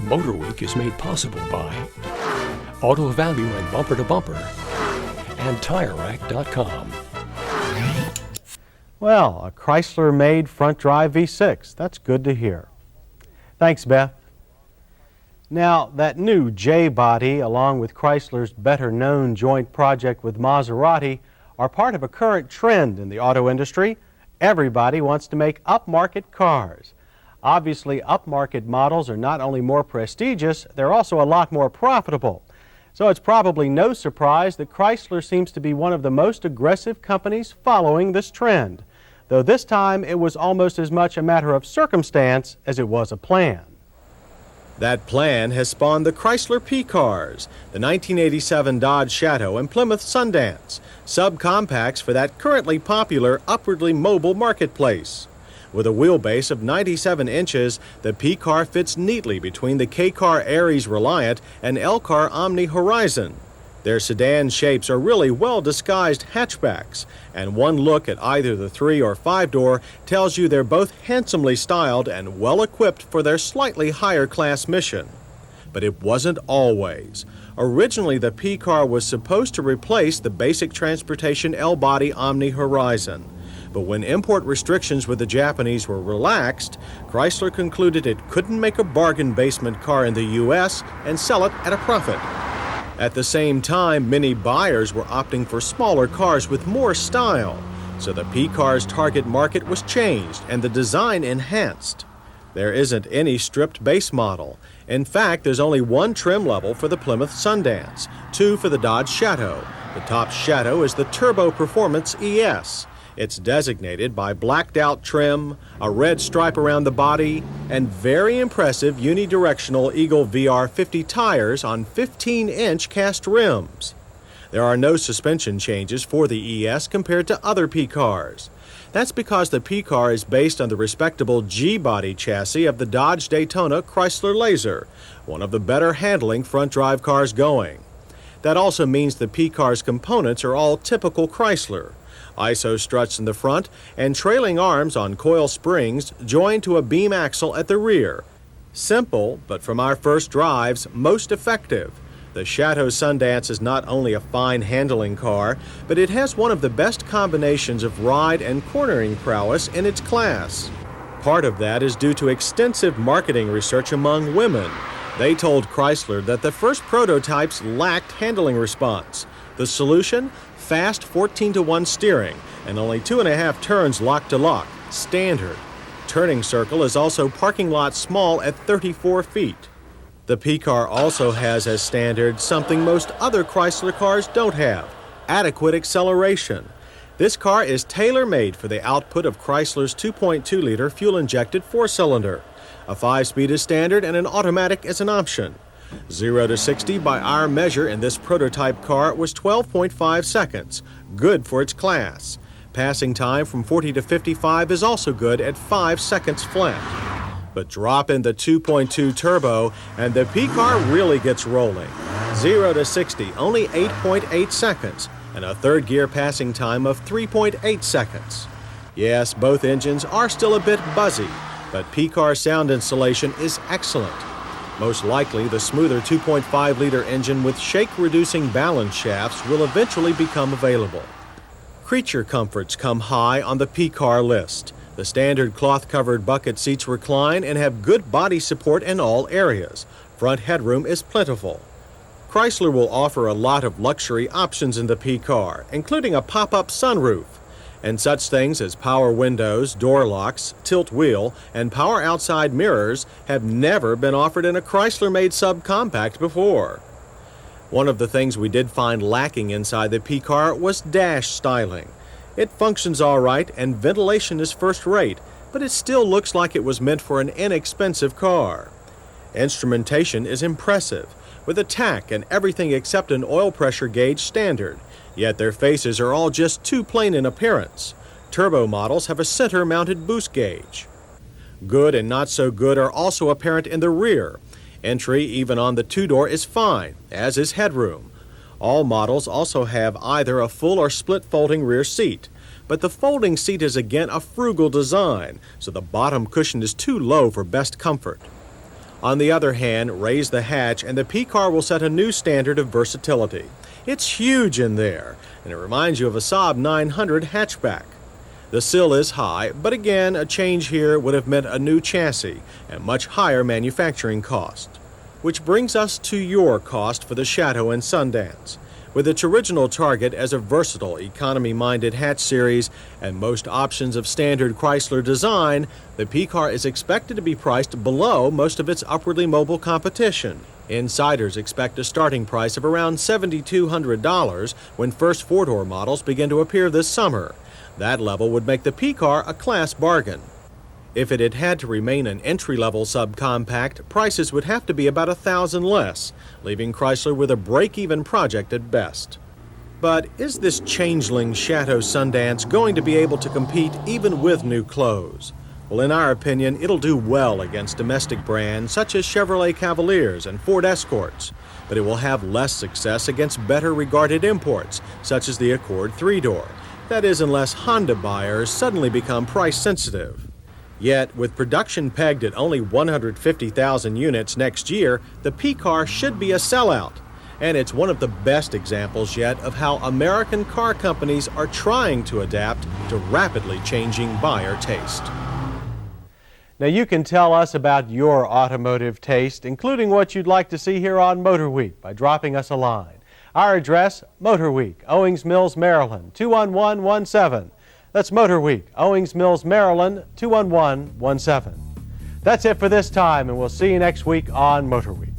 Motor Week is made possible by Auto Value and Bumper to Bumper and TireRack.com. Well, a Chrysler-made front-drive V6. That's good to hear. Thanks, Beth. Now, that new J-body, along with Chrysler's better-known joint project with Maserati, are part of a current trend in the auto industry. Everybody wants to make upmarket cars. Obviously, upmarket models are not only more prestigious, they're also a lot more profitable. So it's probably no surprise that Chrysler seems to be one of the most aggressive companies following this trend, though this time it was almost as much a matter of circumstance as it was a plan. That plan has spawned the Chrysler P-Cars, the 1987 Dodge Shadow and Plymouth Sundance, subcompacts for that currently popular upwardly mobile marketplace. With a wheelbase of 97 inches, the P-Car fits neatly between the K-Car Aries Reliant and L-Car Omni Horizon. Their sedan shapes are really well-disguised hatchbacks, and one look at either the 3- or 5-door tells you they're both handsomely styled and well-equipped for their slightly higher-class mission. But it wasn't always. Originally, the P-Car was supposed to replace the basic transportation L-Body Omni Horizon. But when import restrictions with the Japanese were relaxed, Chrysler concluded it couldn't make a bargain basement car in the U.S. and sell it at a profit. At the same time, many buyers were opting for smaller cars with more style, so the P-Car's target market was changed and the design enhanced. There isn't any stripped base model. In fact, there's only one trim level for the Plymouth Sundance, 2 for the Dodge Shadow. The top Shadow is the Turbo Performance ES. It's designated by blacked-out trim, a red stripe around the body, and very impressive unidirectional Eagle VR50 tires on 15-inch cast rims. There are no suspension changes for the ES compared to other P-Cars. That's because the P-Car is based on the respectable G-body chassis of the Dodge Daytona Chrysler Laser, one of the better handling front-drive cars going. That also means the P-Car's components are all typical Chrysler. ISO struts in the front and trailing arms on coil springs joined to a beam axle at the rear. Simple, but from our first drives, most effective. The Shadow Sundance is not only a fine handling car, but it has one of the best combinations of ride and cornering prowess in its class. Part of that is due to extensive marketing research among women. They told Chrysler that the first prototypes lacked handling response. The solution? Fast 14-to-1 steering and only 2.5 turns lock to lock, standard. Turning circle is also parking lot small at 34 feet. The P-Car also has as standard something most other Chrysler cars don't have, adequate acceleration. This car is tailor-made for the output of Chrysler's 2.2-liter fuel-injected 4-cylinder. A 5-speed is standard and an automatic is an option. 0 to 60 by our measure in this prototype car was 12.5 seconds, good for its class. Passing time from 40 to 55 is also good at 5 seconds flat. But drop in the 2.2 turbo and the P-Car really gets rolling. 0 to 60, only 8.8 seconds, and a third gear passing time of 3.8 seconds. Yes, both engines are still a bit buzzy, but P-Car sound insulation is excellent. Most likely, the smoother 2.5-liter engine with shake-reducing balance shafts will eventually become available. Creature comforts come high on the P-Car list. The standard cloth-covered bucket seats recline and have good body support in all areas. Front headroom is plentiful. Chrysler will offer a lot of luxury options in the P-Car, including a pop-up sunroof. And such things as power windows, door locks, tilt wheel, and power outside mirrors have never been offered in a Chrysler-made subcompact before. One of the things we did find lacking inside the P-Car was dash styling. It functions all right and ventilation is first-rate, but it still looks like it was meant for an inexpensive car. Instrumentation is impressive, with a tach and everything except an oil pressure gauge standard. Yet their faces are all just too plain in appearance. Turbo models have a center-mounted boost gauge. Good and not so good are also apparent in the rear. Entry, even on the 2-door, is fine, as is headroom. All models also have either a full or split folding rear seat. But the folding seat is again a frugal design, so the bottom cushion is too low for best comfort. On the other hand, raise the hatch and the P-Car will set a new standard of versatility. It's huge in there, and it reminds you of a Saab 900 hatchback. The sill is high, but again, a change here would have meant a new chassis and much higher manufacturing cost. Which brings us to your cost for the Shadow and Sundance. With its original target as a versatile, economy-minded hatch series and most options of standard Chrysler design, the P-Car is expected to be priced below most of its upwardly mobile competition. Insiders expect a starting price of around $7,200 when first four-door models begin to appear this summer. That level would make the P-Car a class bargain. If it had had to remain an entry-level subcompact, prices would have to be about $1,000 less, leaving Chrysler with a break-even project at best. But is this changeling Shadow Sundance going to be able to compete even with new clothes? Well, in our opinion, it'll do well against domestic brands such as Chevrolet Cavaliers and Ford Escorts, but it will have less success against better-regarded imports such as the Accord 3-door. That is, unless Honda buyers suddenly become price-sensitive. Yet, with production pegged at only 150,000 units next year, the P-Car should be a sellout. And it's one of the best examples yet of how American car companies are trying to adapt to rapidly changing buyer taste. Now you can tell us about your automotive taste, including what you'd like to see here on Motor Week, by dropping us a line. Our address, Motor Week, Owings Mills, Maryland, 21117. That's Motor Week, Owings Mills, Maryland, 21117. That's it for this time, and we'll see you next week on Motor Week.